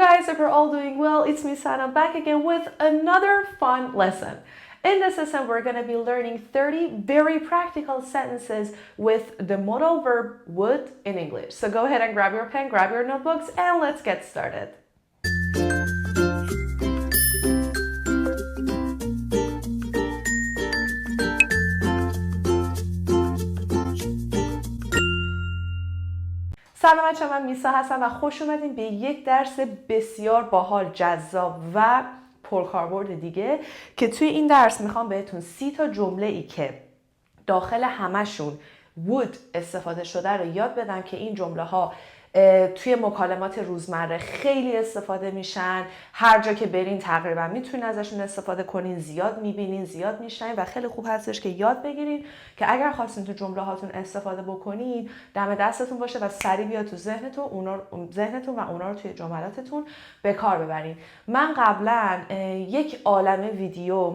guys, if you're all doing well, it's me Sana back again with another fun lesson. In this lesson, we're going to be learning 30 very practical sentences with the modal verb would in English. So go ahead and grab your pen, grab your notebooks, and let's get started. سلام بچه‌ها، من میسا هستم و خوش اومدین به یک درس بسیار باحال، جذاب و پرکاربرد دیگه که توی این درس میخوام بهتون 30 تا جمله ای که داخل همشون would استفاده شده رو یاد بدم که این جمله ها توی مکالمات روزمره خیلی استفاده میشن. هر جا که برین تقریبا میتونین ازشون استفاده کنین، زیاد میبینین، زیاد میشنین و خیلی خوب هستش که یاد بگیرین که اگر خواستین تو جمله هاتون استفاده بکنین دم دستتون باشه و سریع بیاد تو ذهنتون و اونا رو توی جملاتتون به کار ببرین. من قبلا یک عالمه ویدیو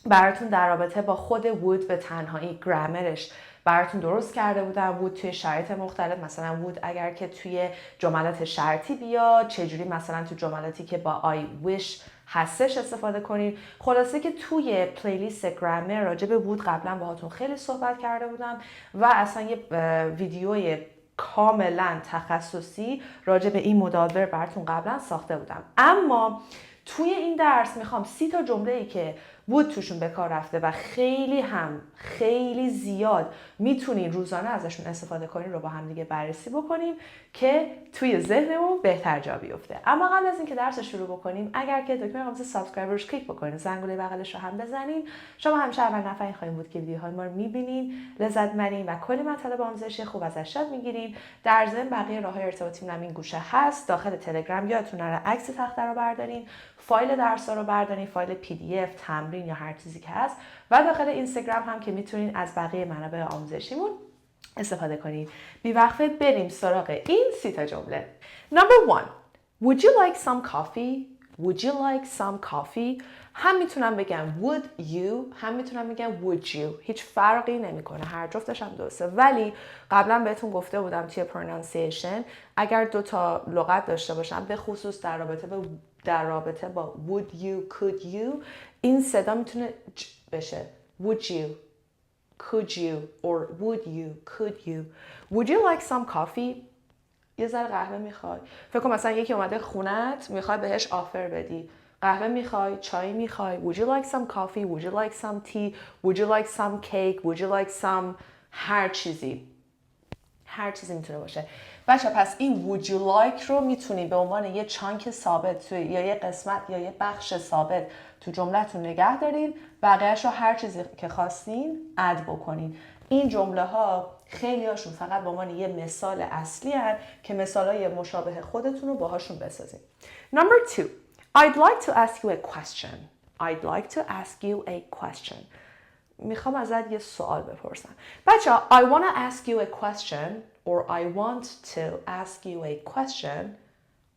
براتون در رابطه با خود would به تنهایی گرامرش براتون درست کرده بودم. would توی شرایط مختلف، مثلا would اگر که توی جملات شرطی بیاد، چجوری مثلا تو جملاتی که با I wish هستش استفاده کنید. خلاصه که توی پلیلیست گرامر راجع به would قبلا باهاتون خیلی صحبت کرده بودم و اصلا یه ویدیوی کاملا تخصصی راجع به این مدال ورب براتون قبلا ساخته بودم. اما توی این درس میخوام 30 تا جمله ای که would توشون به کار رفته و خیلی زیاد میتونین روزانه ازشون استفاده کنین رو با هم دیگه بررسی بکنیم که توی ذهنمون بهتر جا بیفته. اما قبل از اینکه درس رو شروع بکنیم، اگر که دکمه قرمز سابسکرایب رو کلیک بکنین، زنگوله بغلش رو هم بزنین، شما همیشه اول نفرین خواهیم بود که ویدیوهای ما رو میبینین، لذت میبرین و کلی مطالب آموزشی خوب ازش یاد میگیرین. در ضمن بقیه راههای ارتباطی من این گوشه هست. داخل تلگرام یادتون نره عکس تخته رو بردارین، فایل درس‌ها رو بردارین، فایل PDF، تمرین یا هر چیزی که هست، و داخل اینستاگرام هم که میتونین از بقیه منابع آموزشیمون استفاده کنین. بی‌وقفه بریم سراغ این 30 تا جمله. Number 1. Would you like some coffee? Would you like some coffee? هم میتونم بگم would you، هم میتونم بگم would you. هیچ فرقی نمیکنه، هر جفتش هم درسته. ولی قبلا بهتون گفته بودم توی pronunciation اگر دو تا لغت داشته باشم، به خصوص در رابطه با would you, could you، این صدا میتونه ج بشه. would you, could you, or would you, could you. Would you like some coffee? یه ذره قهوه میخوای؟ فکر کن مثلا یکی اومده خونت، میخوای بهش آفر بدی. قهوه میخوای؟ چای میخوای؟ Would you like some coffee? Would you like some tea? Would you like some cake? Would you like some هر چیزی میتونه باشه. بچه پس این would you like رو میتونی به عنوان یه چانک ثابت توی یا یه قسمت یا یه بخش ثابت تو جمله‌تون نگه دارین، بقیه‌اش رو هر چیزی که خواستین اد بکنین. این جمله ها خیلی هاشون فقط به عنوان یه مثال اصلی هست که مثالای مشابه خودتون رو باهاشون بسازین. Number 2. I'd like to ask you a question. I'd like to ask you a question. میخوام ازت یه سوال بپرسم. بچه I want to ask you a question or I want to ask you a question.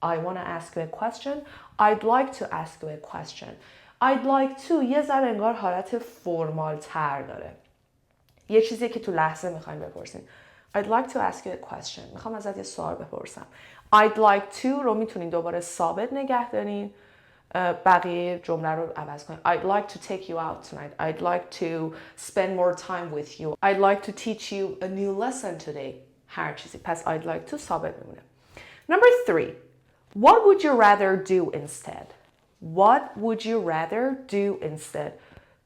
I want to ask you a question. I'd like to ask you a question. I'd like to یه ذره انگار حالت فرمال تر داره. یه چیزی که تو لحظه میخواین بپرسین. I'd like to ask you a question. میخوام ازت یه سوال بپرسم. I'd like to رو میتونین دوباره ثابت نگه دارین. بقیه جمله رو عوض کنید. I'd like to take you out tonight. I'd like to spend more time with you. I'd like to teach you a new lesson today. هر چیزی. پس I'd like to ثابت میمونه. Number 3. What would you rather do instead? What would you rather do instead?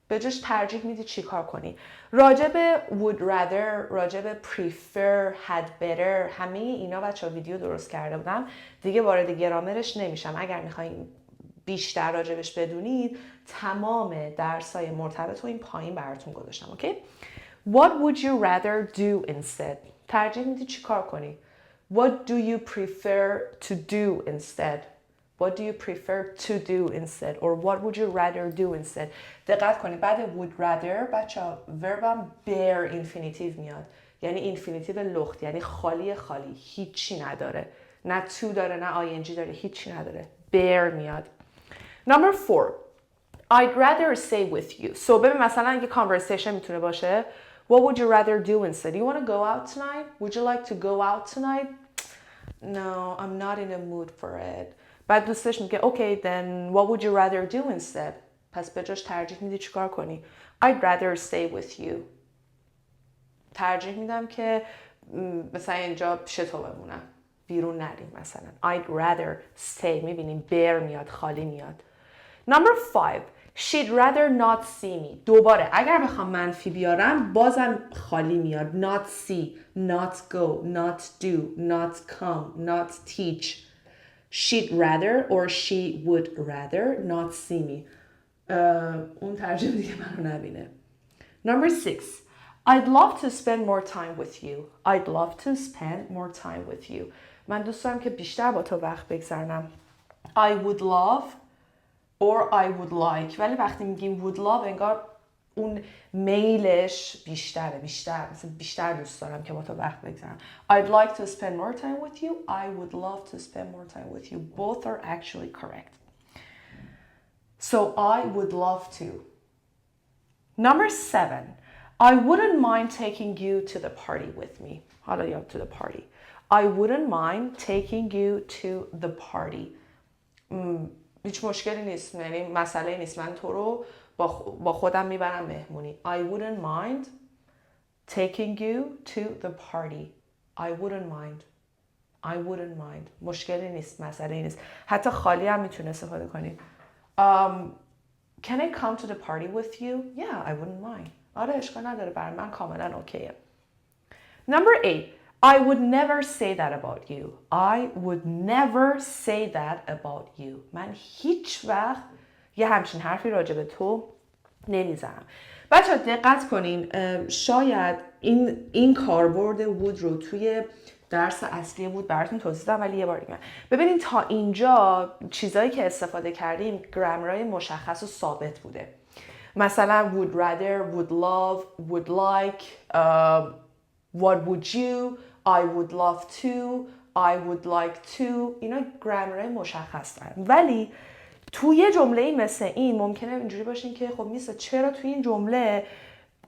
به جاش ترجیح میدی چی کار کنی؟ راجب would rather، راجب prefer، had better، همه اینا بچه ها ویدیو درست کرده بودم. دیگه وارد گرامرش نمیشم. اگر میخواین بیشتر راجبش بدونید، تمام درسای مرتبط رو این پایین براتون گذاشتم. اوکی؟ What would you rather do instead؟ ترجیح میدی چی کار کنی؟ What do you prefer to do instead؟ What do you prefer to do instead? Or what would you rather do instead? دقت کنید بعد would rather بچه ها وربم bare infinitive میاد. یعنی infinitive لخت، یعنی خالی هیچی نداره. نه to داره، نه ing داره، هیچی نداره. bare میاد. Number 4. I'd rather stay with you. So ببین مثلا یه conversation میتونه باشه. What would you rather do instead? You want to go out tonight? Would you like to go out tonight? No, I'm not in a mood for it. بعد دوستش میگه okay then what would you rather do instead. پس به جاش ترجیح میدی چیکار کنی؟ I'd rather stay with you. ترجیح میدم که مثلا اینجا پیش تو بمونم، بیرون نریم مثلا. I'd rather stay. میبینیم bear میاد، خالی میاد. Number 5. She'd rather not see me. دوباره اگر بخوام منفی بیارم بازم خالی میاد. Not see, not go, not do, not come, not teach. She'd rather or she would rather not see me. اون ترجمه دیگه منو نبینه. Number 6. I'd love to spend more time with you. I'd love to spend more time with you. من دوست دارم که بیشتر با تو وقت بگذرونم. I would love or I would like. ولی وقتی میگیم would love انگار اون میلش بیشتره، مثلا بیشتر دوست دارم که با تو وقت بگذرم. I'd like to spend more time with you. I would love to spend more time with you. Both are actually correct. So I would love to. Number 7. I wouldn't mind taking you to the party with me. حالا یا to the party. I wouldn't mind taking you to the party. هیچ مشکلی نیست، یعنی مسئله نیست، من تو رو با خودم میبرم مهمونی. I wouldn't mind taking you to the party. I wouldn't mind. I wouldn't mind. مشکلی نیست، مسئله نیست. حتی خالی هم میتونه استفاده کنی. Can I come to the party with you? Yeah, I wouldn't mind. آره اشکال نداره، برای من کاملا اوکیه. Number 8. I would never say that about you. I would never say that about you. من هیچ وقت یه همچین حرفی راجع به تو نمیزنم. بچه‌ها دقت کنین، شاید این کاربرد would رو توی درس اصلی بود براتون توضیح دادم، ولی یه بار دیگه ببینید تا اینجا چیزایی که استفاده کردیم گرامرهای مشخص و ثابت بوده. مثلا would rather, would love, would like, what would you, I would love to, I would like to. اینا گرامرهای مشخص دارن. ولی توی جمله مثل این ممکنه اینجوری باشین که خب نیست، چرا توی این جمله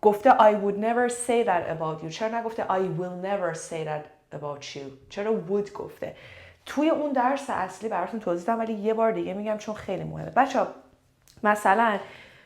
گفته I would never say that about you، چرا نگفته I will never say that about you، چرا would گفته؟ توی اون درس اصلی براتون توضیح دادم، ولی یه بار دیگه میگم چون خیلی مهمه. بچه‌ها مثلا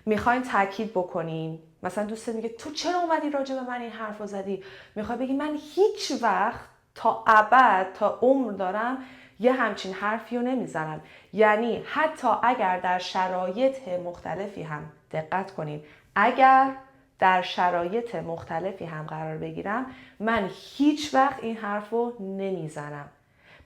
میخواین تاکید بکنین، مثلا دوستت میگه تو چرا اومدی راجع به من این حرفو زدی، میخوای بگی من هیچ وقت تا ابد تا عمر دارم یه همچین حرفی رو نمیزنم. یعنی حتی اگر در شرایط مختلفی هم، دقت کنین، اگر در شرایط مختلفی هم قرار بگیرم من هیچ وقت این حرف رو نمیزنم.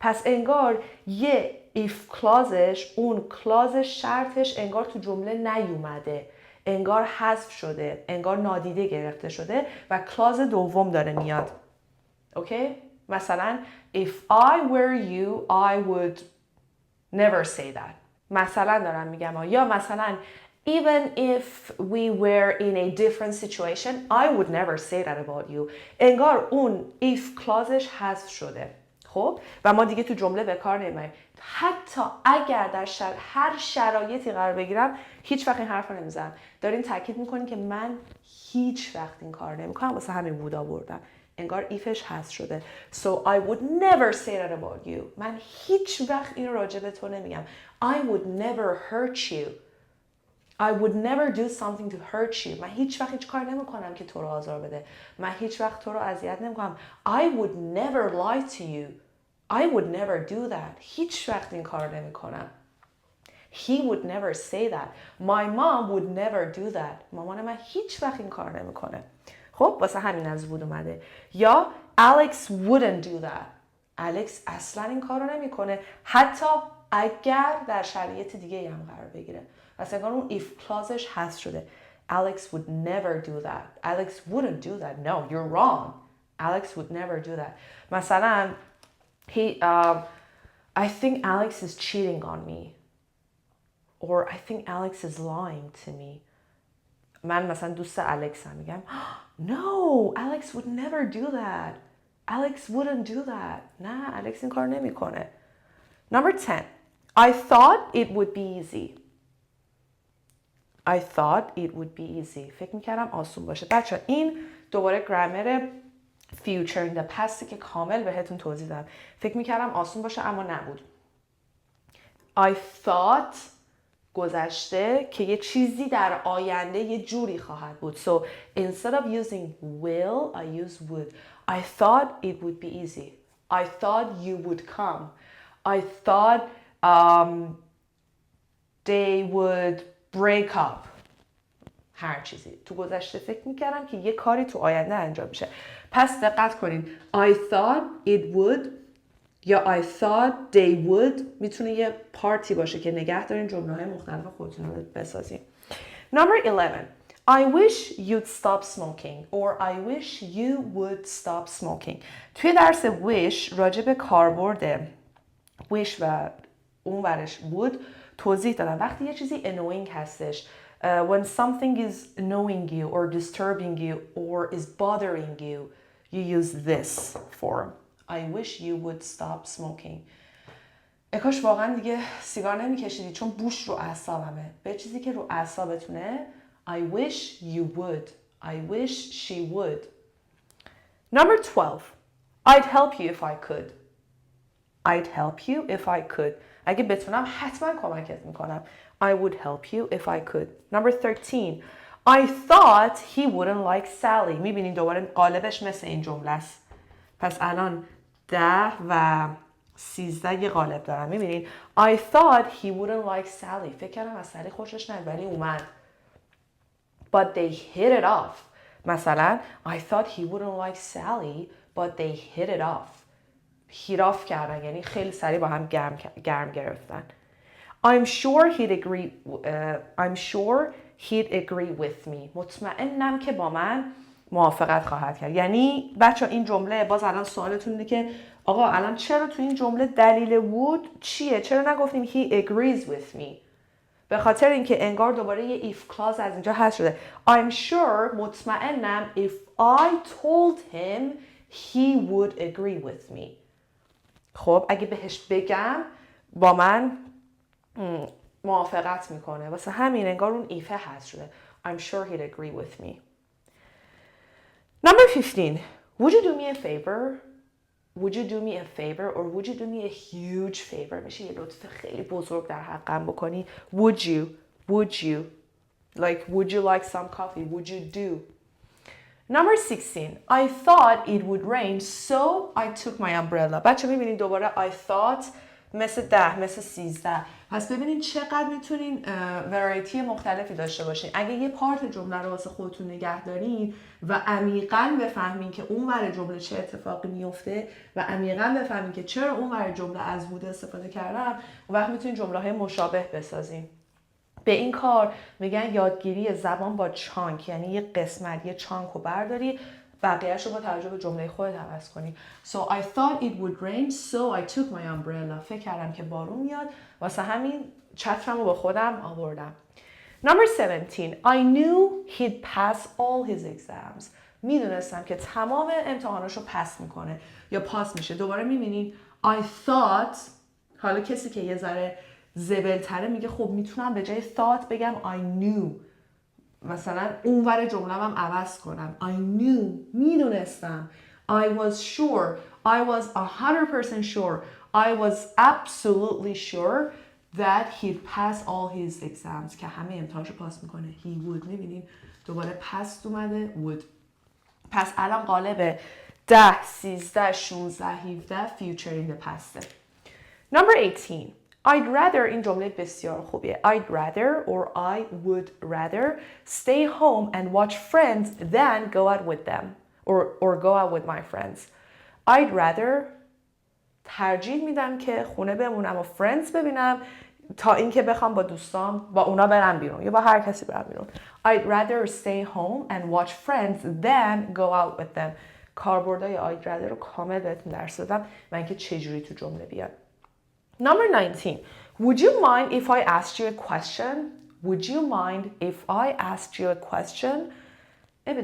پس انگار یه if کلازش، اون کلاز شرطش انگار تو جمله نیومده، انگار حذف شده، انگار نادیده گرفته شده و کلاز دوم داره میاد. اوکی؟ مثلا if I were you I would never say that. مثلا دارم میگم. یا مثلا even if we were in a different situation I would never say that about you. انگار اون if کلازش حذف شده. خب و ما دیگه تو جمله به کار نمیبریم. حتی اگر در هر شرایطی قرار بگیرم هیچ وقت این حرف رو نمیزنم. دارین تاکید میکنین که من هیچ وقت این کار نمیکنم، واسه همین بود آوردم. انگار ایفش حذف شده. So I would never say that about you. من هیچ وقت این راجع به تو نمیگم. I would never hurt you. I would never do something to hurt you. من هیچ وقت هیچ کار نمیکنم که تو رو آزار بده. من هیچ وقت تو رو اذیت نمیکنم. I would never lie to you. I would never do that. هیچ وقت این کار نمیکنم. He would never say that. My mom would never do that. مامان من هیچ وقت این کار نمیکنه. خب واسه همین از بود اومده. یا Alex wouldn't do that. Alex اصلا این کار رو نمیکنه، حتی اگر در شرایط دیگه هم قرار بگیره. واسه اون if کلازش حذف شده. Alex would never do that. Alex wouldn't do that. No, you're wrong. Alex would never do that. مثلا I think Alex is cheating on me. Or I think Alex is lying to me. من مثلا دوست الکس هم میگم No, Alex would never do that. Alex wouldn't do that. نه، الکس این کار نمیکنه. Number 10. I thought it would be easy. I thought it would be easy. فکر میکردم آسون باشه. بچه این دوباره گرامر future in the past که کامل بهتون توضیح دادم. فکر میکردم آسون باشه اما نبود. I thought گذشته که یه چیزی در آینده یه جوری خواهد بود. So instead of using will, I use would. I thought it would be easy. I thought you would come. I thought they would break up. هر چیزی. تو گذشته فکر میکردم که یه کاری تو آینده انجام میشه. پس دقت کنین. I thought it would یا I thought they would میتونه یه پارتی باشه که نگه دارین جمله های مختلف خودتون رو بسازین. Number 11. I wish you'd stop smoking or I wish you would stop smoking. توی درس wish راجع به کاربرد wish و اون ورش would توضیح دادم. وقتی یه چیزی annoying هستش when something is annoying you or disturbing you or is bothering you, you use this form. I wish you would stop smoking. اکاش واقعا دیگه سیگار نمیکشیدی چون بوش رو اعصابمه. به چیزی که رو اعصابتونه I wish you would. I wish she would. Number 12. I'd help you if I could. I'd help you if I could. اگه بتونم حتما کمکت میکنم. I would help you if I could. Number 13. I thought he wouldn't like Sally. میبینین دوباره قالبش مثل این جمله است. پس الان 10 و 13 یه قالب دارم. میبینین I thought he wouldn't like Sally. فکر کردم از سالی خوشش نیاد ولی اومد. But they hit it off. مثلا I thought he wouldn't like Sally but they hit it off. hit off کردن یعنی خیلی سریع با هم گرم گرفتن. I'm sure he'd agree with me. مطمئنم که با من موافقت خواهد کرد. یعنی بچه این جمله باز الان سوالتون اینه که آقا الان چرا تو این جمله دلیل would چیه؟ چرا نگفتیم he agrees with me؟ به خاطر اینکه انگار دوباره یه if clause از اینجا هست شده. I'm sure مطمئنم if I told him he would agree with me. خب اگه بهش بگم با من موافقت میکنه. واسه همین انگار اون ایفه هست شده. I'm sure he'd agree with me. Number 15. Would you do me a favor? Would you do me a favor or would you do me a huge favor? میشه یه لطف خیلی بزرگ در حقم بکنی. Would you like would you like some coffee? Would you do? Number 16. I thought it would rain so I took my umbrella. بچه میبینید دوباره I thought مثل 10 مثل 13. پس ببینید چقدر میتونین ورایتی مختلفی داشته باشین. اگه یه پارت جمله رو واسه خودتون نگه دارین و عمیقاً بفهمین که اون ور جمله چه اتفاقی میفته و عمیقاً بفهمین که چرا اون ور جمله از would استفاده کردم، اون وقت میتونین جمله‌های مشابه بسازین. به این کار میگن یادگیری زبان با چانک، یعنی یه قسمت یه چانک رو برداری بقیه‌اش رو با توجه به جمله خودت عوض کنی. So I thought it would rain so I took my umbrella. فکر کردم که بارون میاد واسه همین چترم رو با خودم آوردم. Number 17. I knew he'd pass all his exams. میدونستم که تمام امتحاناشو پس میکنه یا پاس میشه. دوباره میبینین I thought. حالا کسی که یه ذره زبلتره میگه خب میتونم به جای thought بگم I knew. مثلا اونور جمله هم عوض کنم. I knew. میدونستم. I was sure. I was 100% sure. I was absolutely sure that he'd pass all his exams. که همه امتحانشو پاس میکنه. He would. میبینین دوباره past اومده would. پس الان قالب 10, 13, 16, 17 future in the past. Number 18. I'd rather این جمله بسیار خوبیه. I'd rather or I would rather stay home and watch Friends than go out with them or go out with my friends. I'd rather ترجیح میدم که خونه بمونم و Friends ببینم تا اینکه بخوام با دوستام با اونا برم بیرون یا با هر کسی برم بیرون. I'd rather stay home and watch Friends than go out with them. کاربردهای I'd rather رو کامل بهتون درس دادم و اینکه چجوری تو جمله بیاد. Number 19. Would you mind if I asked you a question? Would you mind if I asked you a question?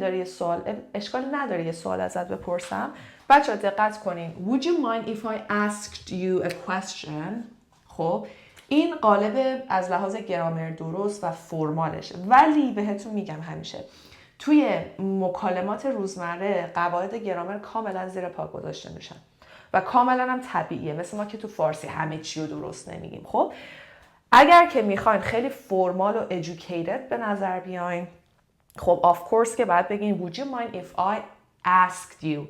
داره یه سوال اشکال نداره یه سوال ازت بپرسم. بچه‌ها دقت کنین. Would you mind if I asked you a question? خب این قالب از لحاظ گرامر درست و فرمالشه ولی بهتون میگم همیشه توی مکالمات روزمره قواعد گرامر کاملا زیر پا گذاشته میشن. و کاملا هم طبیعیه، مثل ما که تو فارسی همه چی رو درست نمیگیم. خب اگر که میخواین خیلی فرمال و educated به نظر بیاین، خب of course که باید بگین would you mind if I asked you,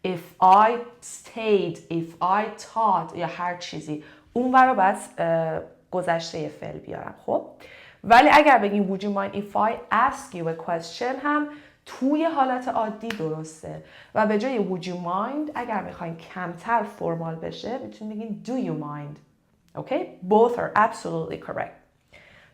if I stayed, if I taught یا هر چیزی، اون رو باید گذشته فعل بیارم. خب ولی اگر بگین would you mind if I ask you a question هم توی حالت عادی درسته و به جای would you mind اگر میخواین کمتر فرمال بشه میتونید بگین do you mind. Okay? Both are absolutely correct.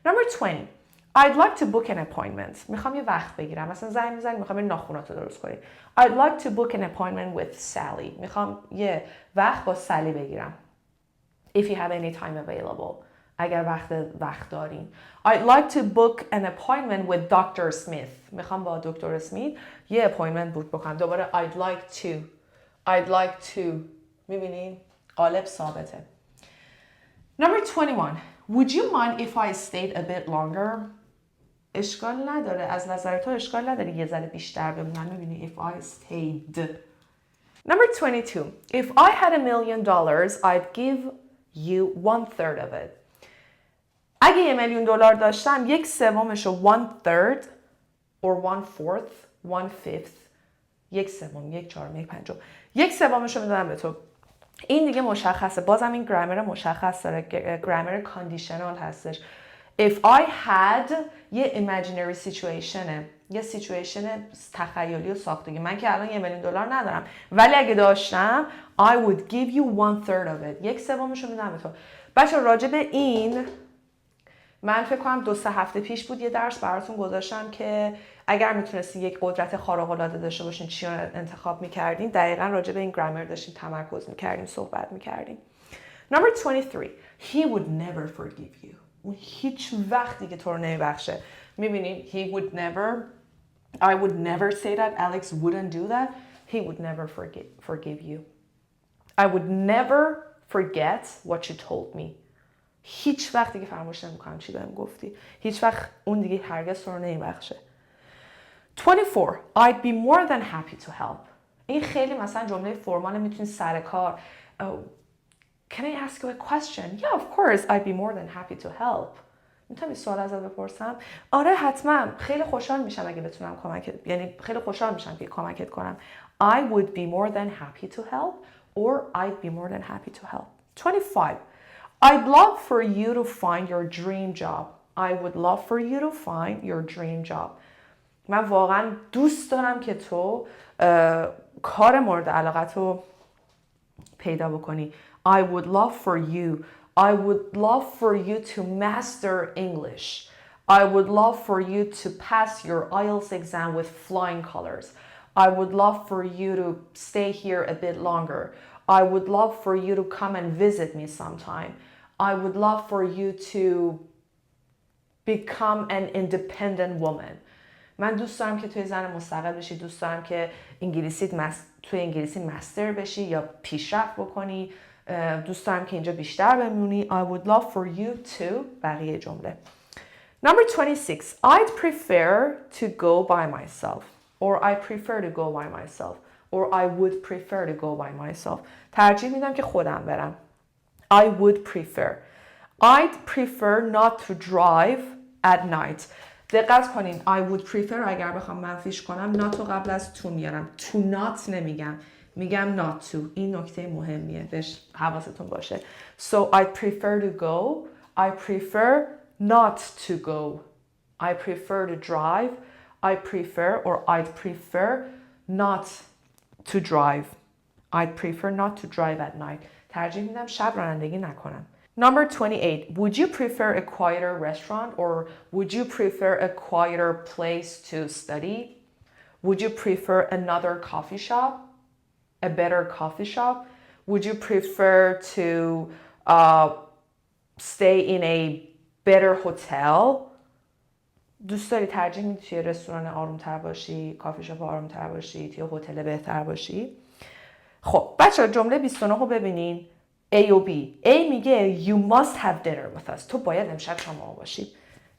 Number 20. I'd like to book an appointment. میخوام یه وقت بگیرم. مثلا زنگ میزنی میخوام یه ناخوناتو درست کنی. I'd like to book an appointment with Sally. میخوام یه وقت با سالی بگیرم. If you have any time available. اگر وقت دارین. I'd like to book an appointment with Dr. Smith. میخوام با دکتر اسمیت یه appointment بوک بکنم. دوباره I'd like to. I'd like to. میبینین؟ قالب ثابته. Number 21. Would you mind if I stayed a bit longer? اشکال نداره. از نظر تو اشکال نداره یه ذره بیشتر بمونم. میبینی if I stayed. Number 22. If I had $1,000,000, I'd give you 1/3 of it. اگه $1,000,000 داشتم 1/3 1/3 or 1/4 1/5 1/3 1/4 1/5 1/3 میدادم به تو. این دیگه مشخصه. بازم این گرامر مشخص داره. گرامر کاندیشنال هستش. If I had یه imaginary situationه. یه situation تخیلی و ساختگی. من که الان $1,000,000 ندارم. ولی اگه داشتم I would give you 1/3 of it. 1/3 میدم به تو. بچه راجع به این من فکر کنم 2-3 هفته پیش بود یه درس براتون گذاشتم که اگر میتونستین یک قدرت خارق‌العاده داشته باشین چی رو انتخاب میکردین. دقیقاً راجع به این گرامر داشتیم تمرکز میکردیم صحبت میکردیم. Number 23. He would never forgive you. اون هیچ وقتی که تو رو نمیبخشه. میبینیم he would never. I would never say that. Alex wouldn't do that. He would never forgive you. I would never forget what you told me. هیچ وقت دیگه فراموش نمی‌کنم چی بهم گفتی. هیچ وقت اون دیگه هرگز تو رو نمیبخشه. 24. I'd be more than happy to help. این خیلی مثلا جمله فرمال میتونی سر کار. Can I ask you a question? Yeah, of course. I'd be more than happy to help. میتونم این سوال ازت بپرسم؟ آره حتما. خیلی خوشحال میشم اگه بتونم کمکت، یعنی خیلی خوشحال میشم که کمکت کنم. I would be more than happy to help or I'd be more than happy to help. 25. I'd love for you to find your dream job. I would love for you to find your dream job. من واقعا دوست دارم که تو کار مورد علاقت رو پیدا بکنی. I would love for you. I would love for you to master English. I would love for you to pass your IELTS exam with flying colors. I would love for you to stay here a bit longer. I would love for you to come and visit me sometime. I would love for you to become an independent woman. من دوست دارم که توی زن مستقل بشی. دوست دارم که توی انگلیسی مستر بشی یا پیشرفت بکنی. دوست دارم که اینجا بیشتر بمونی. I would love for you to بقیه جمله. Number 26. I'd prefer to go by myself. Or I prefer to go by myself. Or I would prefer to go by myself. ترجیح میدم که خودم برم. I would prefer. I'd prefer not to drive at night. دقت کنین. I would prefer اگر بخوام منفیش کنم not رو قبل از to میارم. To not نمیگم. میگم not to. این نکته مهمیه. بهش حواستون باشه. So I'd prefer to go. I prefer not to go. I prefer to drive. I prefer or I'd prefer not to drive. I'd prefer not to drive at night. ترجیح میدم شب رانندگی نکنم. Number 28. Would you prefer a quieter restaurant or would you prefer a quieter place to study? Would you prefer another coffee shop? A better coffee shop? Would you prefer to stay in a better hotel? دوست داری ترجیح میدی توی رستوران آرومتر باشی، کافی شاپ آرومتر باشی، توی هتل بهتر باشی؟ خب بچه‌ها جمله 29 رو ببینین. A و B. A میگه you must have dinner with us. تو باید امشب شام ما باشی.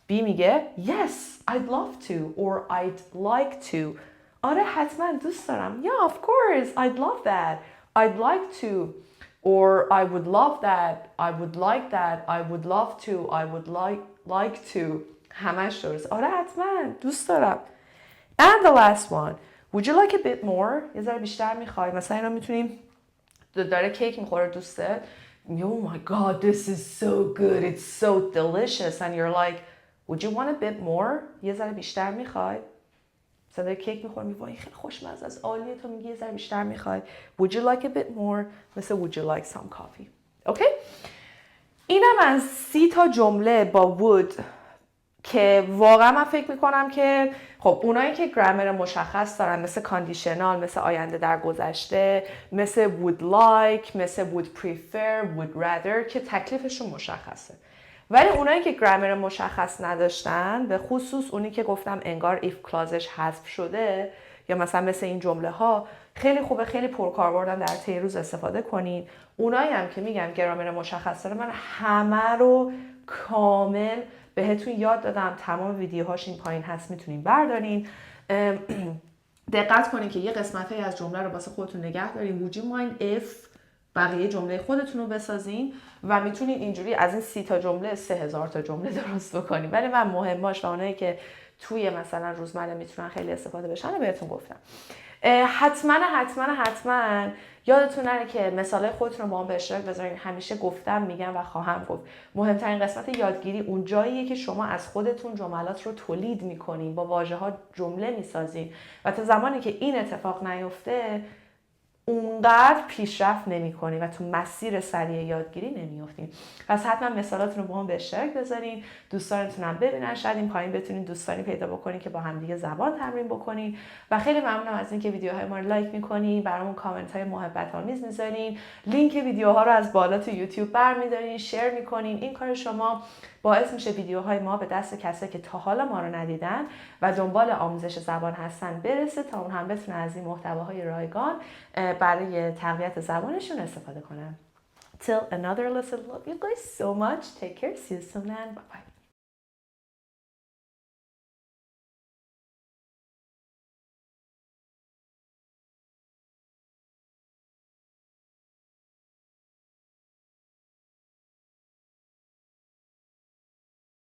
B میگه yes, I'd love to or I'd like to. آره حتما دوست دارم. Yeah, of course, I'd love that. I'd like to or I would love that I would like that I would love to I would like to همش درست. آره حتما دوست دارم. And the last one, would you like a bit more؟ یه ذره بیشتر میخوای؟ مثلا اینا میتونیم داره کیک میخوره دوسته. Oh my god, this is so good, it's so delicious and you're like, would you want a bit more؟ یه ذره بیشتر میخوای؟ مثلا داره کیک میخوره میگه وای خیلی خوشمزه است عالیه تو میگی یه ذره بیشتر میخوای. Would you like a bit more؟ مثل would you like some coffee؟ اوکی؟ اینم از 30 تا جمله با would که واقعا من فکر میکنم که خب اونایی که گرامر مشخص دارن مثل کاندیشنال، مثل آینده در گذشته، مثل would like، مثل would prefer، would rather که تکلیفشون مشخصه. ولی اونایی که گرامر مشخص نداشتن، به خصوص اونی که گفتم انگار if clauseش حذف شده یا مثلا مثل این جمله ها، خیلی خوبه خیلی پرکاربردن در طی روز استفاده کنین. اونایی هم که میگم گرامر مشخص داره من همه رو کامل بهتون یاد دادم، تمام ویدیوهاش این پایین هست میتونین بردارین. دقت کنین که یه قسمتایی از جمله رو واسه خودتون نگه دارین. Would you mind if بقیه جمله خودتون رو بسازین و میتونین اینجوری از این 30 تا جمله 3000 تا جمله درست بکنین. ولی من مهماش و اونایی که توی مثلا روزمره میتونن خیلی استفاده بشن رو بهتون گفتم. حتما یادتون نره که مثالای خودتون رو با هم به اشتراک بذارین. همیشه گفتم میگم و خواهم گفت مهمترین قسمت یادگیری اون جاییه که شما از خودتون جملات رو تولید میکنین، با واژه ها جمله میسازین و تا زمانی که این اتفاق نیفته اونقدر پیشرفت نمی‌کنی و تو مسیر سریع یادگیری نمیافتین. پس حتما مثالاتون رو با هم به اشتراک بذارین، دوستانتون هم ببینن، شاید این پایین بتونین دوستانی پیدا بکنین که با هم دیگه زبان تمرین بکنین. و خیلی ممنونم از اینکه ویدیوهای ما رو لایک می‌کنین، برامون کامنت‌های محبت آمیز می‌ذارین، لینک ویدیوها رو از بالا تو یوتیوب برمی‌دارین، شیر می‌کنین. این کار شما باعث میشه ویدیوهای ما به دست کسایی که تا حالا ما رو ندیدن و دنبال آموزش زبان هستن برسه تا اون هم بتونن از این محتواهای رایگان برای تقویت زبانشون استفاده کنن. Till another lesson, love you guys so much. Take care. See you soon and bye bye.